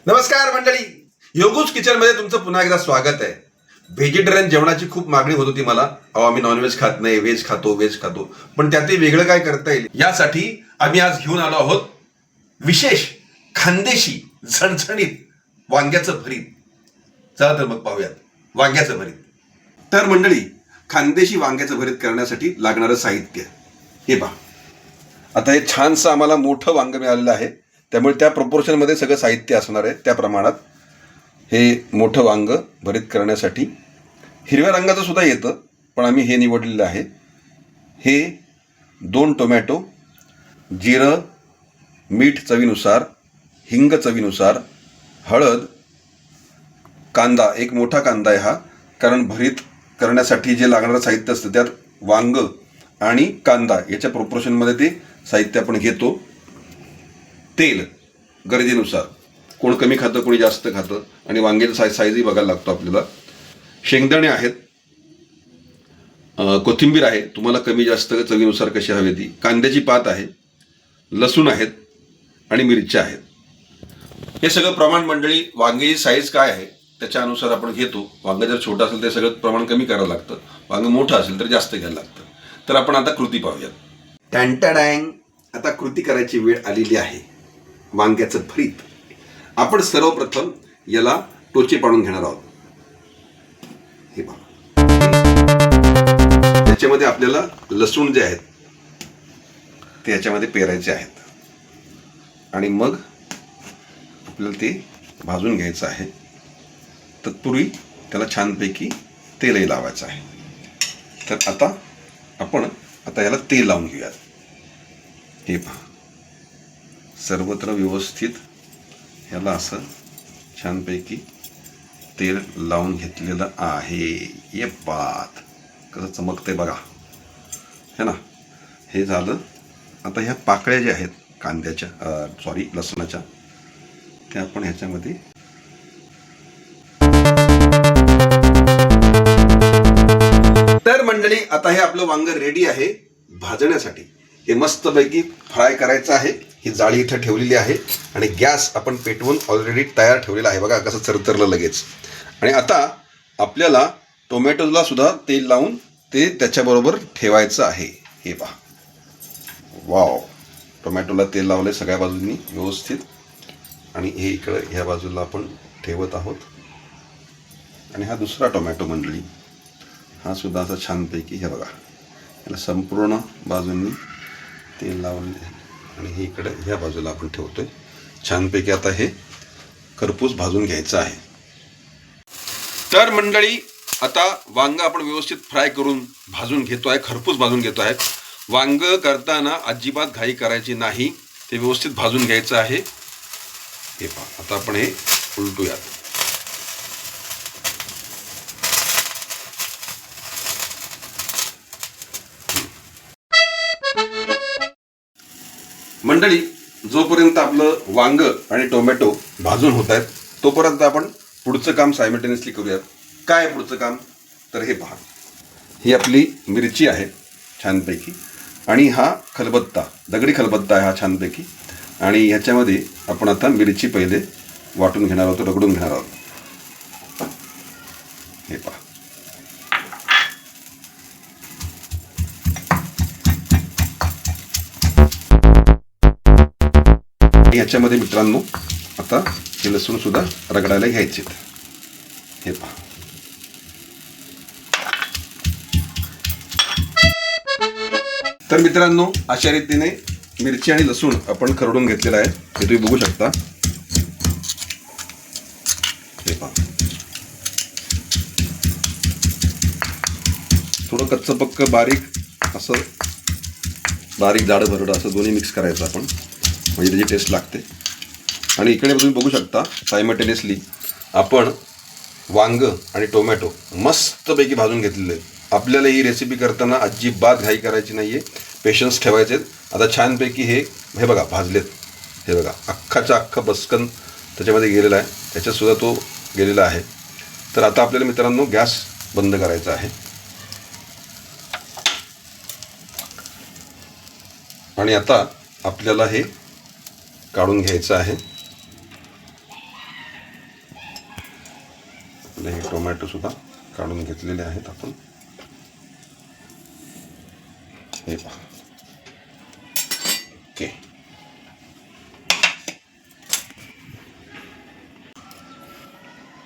नमस्कार मंडळी, योगूज किचन मध्ये तुमचं पुन्हा एकदा स्वागत आहे. व्हेजिटेरियन जेवणाची खूप मागणी होत होती मला. आम्ही नॉनव्हेज खात नाही, व्हेज खातो, व्हेज खातो, पण त्यातही वेगळं काय करता येईल यासाठी आम्ही आज घेऊन आलो आहोत विशेष खानदेशी झणझणीत वांग्याचं भरीत. चला तर मग पाहूयात वांग्याचं भरीत. तर मंडळी, खानदेशी वांग्याचं भरीत करण्यासाठी लागणारं साहित्य हे पहा. आता हे छानसं आम्हाला मोठं वांग मिळालेलं आहे, त्यामुळे त्या प्रपोर्शनमध्ये सगळं साहित्य असणार आहे. त्या प्रमाणात हे मोठं वांग भरीत करण्यासाठी हिरव्या रंगाचं सुद्धा येतं, पण आम्ही हे निवडलेलं आहे. हे 2 टोमॅटो, जिरं, मीठ चवीनुसार, हिंग चवीनुसार, हळद, कांदा, एक मोठा कांदा आहे हा, कारण भरीत करण्यासाठी जे लागणारं साहित्य असतं त्यात वांग आणि कांदा याच्या प्रोपोर्शनमध्ये ते साहित्य आपण घेतो. तेल गरजेनुसार, कोण कमी खातं कोणी जास्त खातं, आणि वांग्याचा साईजही बघायला लागतो आपल्याला. शेंगदाणे आहेत, कोथिंबीर आहे, तुम्हाला कमी जास्त चवीनुसार कशी हवी ती, कांद्याची पात आहे, लसूण आहेत आणि मिरच्या आहेत. हे सगळं प्रमाण मंडळी वांग्याची साईज काय आहे त्याच्या अनुसार आपण घेतो. वांग जर छोटं असेल तर सगळं प्रमाण कमी करावं लागतं, वांग मोठं असेल तर जास्त घ्यायला लागतं. तर आपण आता कृती पाहूयात. टँटाडँग, आता कृती करायची वेळ आलेली आहे. वांग्याचं भरीत. आपण सर्वप्रथम याला टोचे पाडून घेणार आहोत. हे पहा, याच्यामध्ये आपल्याला लसूण जे आहेत ते याच्यामध्ये पेरायचे आहेत, आणि मग आपल्याला ते भाजून घ्यायचं आहे. तत्पूर्वी त्याला छानपैकी तेलही लावायचं आहे. तर आपण याला तेल लावून घेऊयात. हे पहा, सर्वत्र व्यवस्थित ह्याला असं छानपैकी तेल लावून घेतलेलं आहे. ये बात, कसं चमकते बघा, है ना. हे झालं. आता ह्या पाकळ्या ज्या आहेत कांद्याच्या, लसणाच्या, त्या आपण ह्याच्यामध्ये तर मंडळी, आता हे आपलं वांग रेडी आहे भाजण्यासाठी. हे मस्तपैकी फ्राय करायचं आहे. ही जाळी इथं ठेवलेली आहे आणि गॅस आपण पेटवून ऑलरेडी तयार ठेवलेला आहे. बघा कसं चरचरलं लगेच. आणि आता आपल्याला टोमॅटोला सुद्धा तेल लावून ते त्याच्याबरोबर ठेवायचं आहे. हे पहा, वाव, टोमॅटोला तेल लावलंय सगळ्या बाजूंनी व्यवस्थित, आणि हे इकडं ह्या बाजूला आपण ठेवत आहोत. आणि हा दुसरा टोमॅटो मंडळी, हा सुद्धा असा छानपैकी, हे बघा, याला संपूर्ण बाजूंनी तेल लावले, आणि हे इकडे ह्या बाजूला आपण ठेवतोय छानपैकी. आता हे खरपूस भाजून घ्यायचं आहे. तर मंडळी, आता वांग आपण व्यवस्थित फ्राय करून भाजून घेतो आहे, खरपूस भाजून घेतो आहे. वांग करताना अजिबात घाई करायची नाही, ते व्यवस्थित भाजून घ्यायचं आहे. हे पहा, आता आपण हे उलटूयात. मंडळी, जोपर्यंत आपलं वांग आणि टोमॅटो भाजून होत आहेत तोपर्यंत आपण पुढचं काम सायमल्टेनियसली करूयात. काय आहे पुढचं काम? तर हे पहा, ही आपली मिरची आहे छानपैकी, आणि हा खलबत्ता, दगडी खलबत्ता आहे हा छानपैकी. आणि ह्याच्यामध्ये आपण आता मिरची पहिले वाटून घेणार आहोत, रगडून घेणार आहोत. हे पहा, ह्याच्यामध्ये मित्रांनो आता हे लसूण सुद्धा रगडायला घ्यायचे. हे पहा, तर मित्रांनो अशा रीतीने मिरची आणि लसूण आपण खरडून घेतलेला आहे. हे तुम्ही बघू शकता. हे पहा, थोडं कच्चं पक्क बारीक असं, बारीक जाडं भरडं असं दोन्ही मिक्स करायचं आपण, म्हणजे त्याची टेस्ट लागते. आणि इकडे तुम्ही बघू शकता सायमल्टेनियसली आपण वांग आणि टोमॅटो मस्तपैकी भाजून घेतलेले आहेत. आपल्याला ही रेसिपी करताना अजिबात घाई करायची नाही आहे, पेशन्स ठेवायचे आहेत. आता छानपैकी हे बघा भाजलेत. हे बघा, अख्खाच्या अख्खा बस्कन त्याच्यामध्ये गेलेला आहे, त्याच्यातसुद्धा तो गेलेला आहे. तर आता आपल्याला मित्रांनो गॅस बंद करायचा आहे, आणि आता आपल्याला हे काढून घ्यायचं आहे. आपले हे टोमॅटो सुद्धा काढून घेतलेले आहेत आपण. हे पहा. ओके.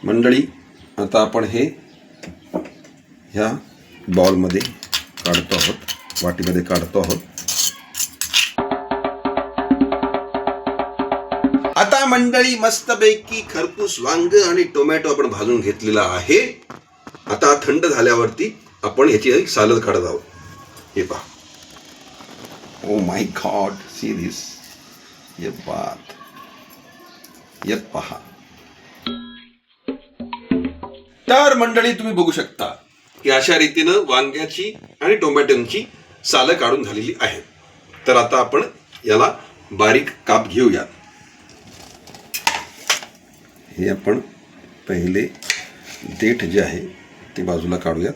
मंडळी, आता आपण हे ह्या बाउलमध्ये काढतो आहोत, वाटीमध्ये काढतो आहोत. आता मंडळी मस्तपैकी खरपूस वांग आणि टोमॅटो आपण भाजून घेतलेला आहे. आता थंड झाल्यावरती आपण ह्याची एक सालद काढत आहोत. हे पहा. Oh my God, see this. ये बात, ये पहा. तर मंडळी तुम्ही बघू शकता की अशा रीतीनं वांग्याची आणि टोमॅटोची सालं काढून झालेली आहेत. तर आता आपण याला बारीक काप घेऊयात. हे आपण पहिले देठ जे आहे ते बाजूला काढूयात.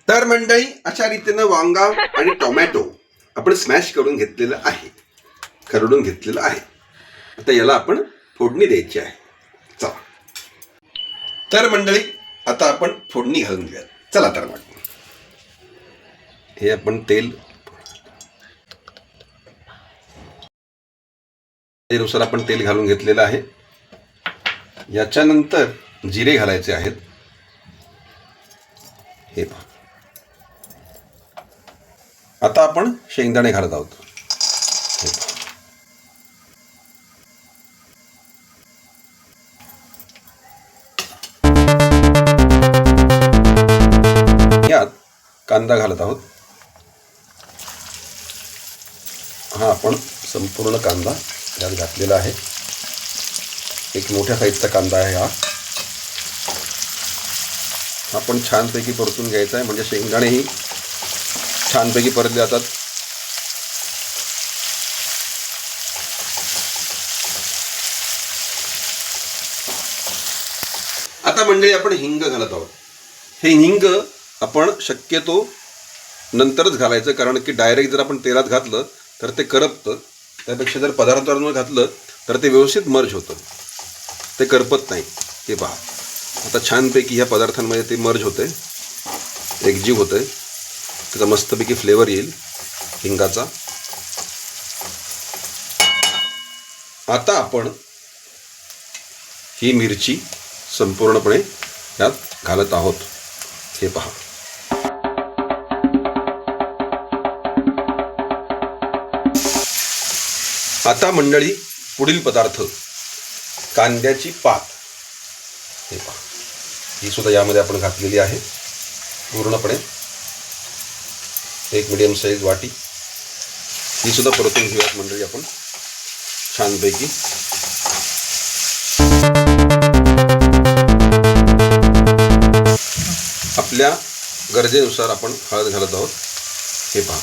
तर मंडळी अशा रीतीनं वांगा आणि टोमॅटो आपण स्मॅश करून घेतलेलं आहे, खरडून घेतलेलं आहे. आता याला आपण फोडणी द्यायची आहे. चला तर मंडळी आता आपण फोडणी घालून घेऊयात. चला तर मग हे आपण तेल नुसार आपण तेल घालून घेतलेलं आहे. याच्यानंतर जिरे घालायचे आहेत. हे पहा. आता आपण शेंगदाणे घालत आहोत. हे पहा. यात कांदा घालत आहोत. हा आपण संपूर्ण कांदा यात घातलेला आहे. एक मोठ्या साईजचा कांदा आहे हा. आपण छानपैकी परतून घ्यायचा आहे, म्हणजे शेंगदाणेही छानपैकी परतले जातात. आता मंडळी आपण हिंग घालत आहोत. हे हिंग आपण शक्यतो नंतरच घालायचं, कारण की डायरेक्ट जर आपण तेलात घातलं तर ते करपतं. त्यापेक्षा जर पदार्थांवर घातलं तर ते व्यवस्थित मर्ज होतं, ते करपत नाही. हे पहा. आता छानपैकी ह्या पदार्थांमध्ये ते मर्ज होते, एकजीव होते. त्याचा मस्तपैकी फ्लेवर येईल हिंगाचा. आता आपण ही मिरची संपूर्णपणे यात घालत आहोत. हे पहा. आता मंडळी पुढील पदार्थ कांद्याची पात. हे पहा. ही सुद्धा यामध्ये आपण घातलेली आहे पूर्णपणे. एक मीडियम साईज वाटी. ही सुद्धा परतून घेऊयात मंडळी आपण छानपैकी. आपल्या गरजेनुसार आपण हळद घालत आहोत. हे पहा.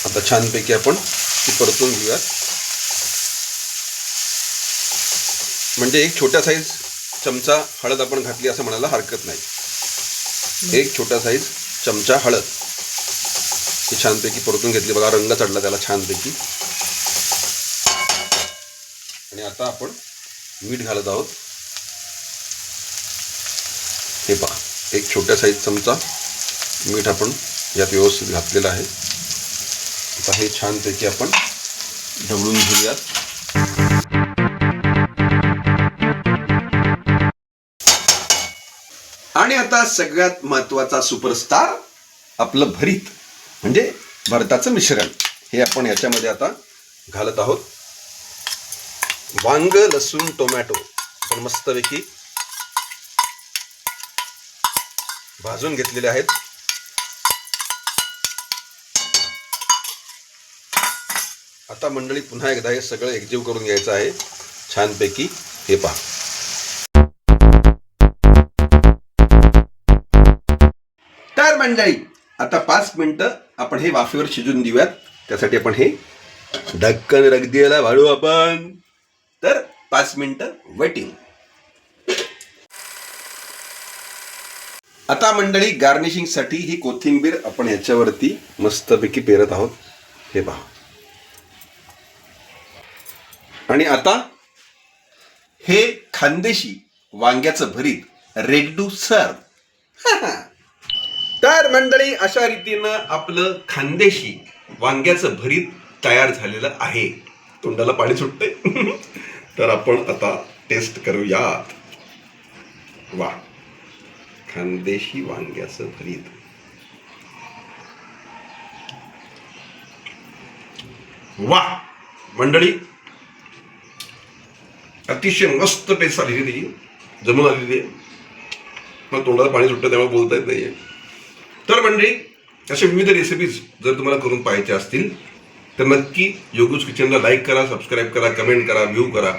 आता छानपैकी आपण ती परतून घेऊयात. म्हणजे एक छोटा साईज चमचा हळद आपण घातली असं म्हणायला हरकत नाही. एक छोटा साईज चमचा हळद ही छानपैकी परतून घेतली. बघा रंग चढला त्याला छानपैकी. आणि आता आपण मीठ घालत आहोत. हे पहा. एक छोट्या साईज चमचा मीठ आपण यात व्यवस्थित घातलेलं आहे. आता हे छानपैकी आपण ढवळून घेऊयात. आणि आता सगळ्यात महत्त्वाचा सुपरस्टार आपलं भरीत, म्हणजे भरताचं मिश्रण. हे आपण याच्यामध्ये आता घालत आहोत. वांग, लसूण, टोमॅटो आपण मस्तपैकी भाजून घेतलेले आहेत. आता मंडळी पुन्हा एकदा हे सगळं एकजीव करून घ्यायचं आहे छानपैकी. हे पहा. तर मंडळी आता 5 मिनिटं आपण हे वाफेवर शिजून देऊयात. त्यासाठी आपण हे ढक्कन रख दिला वाढू आपण. तर 5 मिनिटं वेटिंग. आता मंडळी गार्निशिंगसाठी ही कोथिंबीर आपण ह्याच्यावरती मस्तपैकी पेरत आहोत. हे पहा. आणि आता हे खानदेशी वांग्याचं भरीत रेडी टू सर्व. तर मंडळी, अशा रीतीनं आपलं खानदेशी वांग्याचं भरीत तयार झालेलं आहे. तोंडाला पाणी सुटते. तर आपण आता टेस्ट करूयात. वा, खानदेशी वांग्याचं भरीत. वा मंडळी, अतिशय मस्त टेस्ट आलेली त्याची, जमून आलेली आहे. मला तोंडाला पाणी सुटतं त्यामुळे बोलता येत नाहीये. तर मंडळी, अशा विविध रेसिपीज जर तुम्हाला करून पाहायचे असतील तर नक्की योगूज किचनला लाईक करा, सबस्क्राईब करा, कमेंट करा, व्ह्यू करा.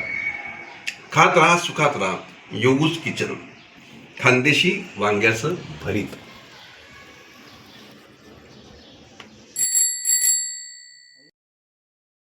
खात राहा, सुखात राहा. योगूज किचन, खानदेशी वांग्याचं भरीत.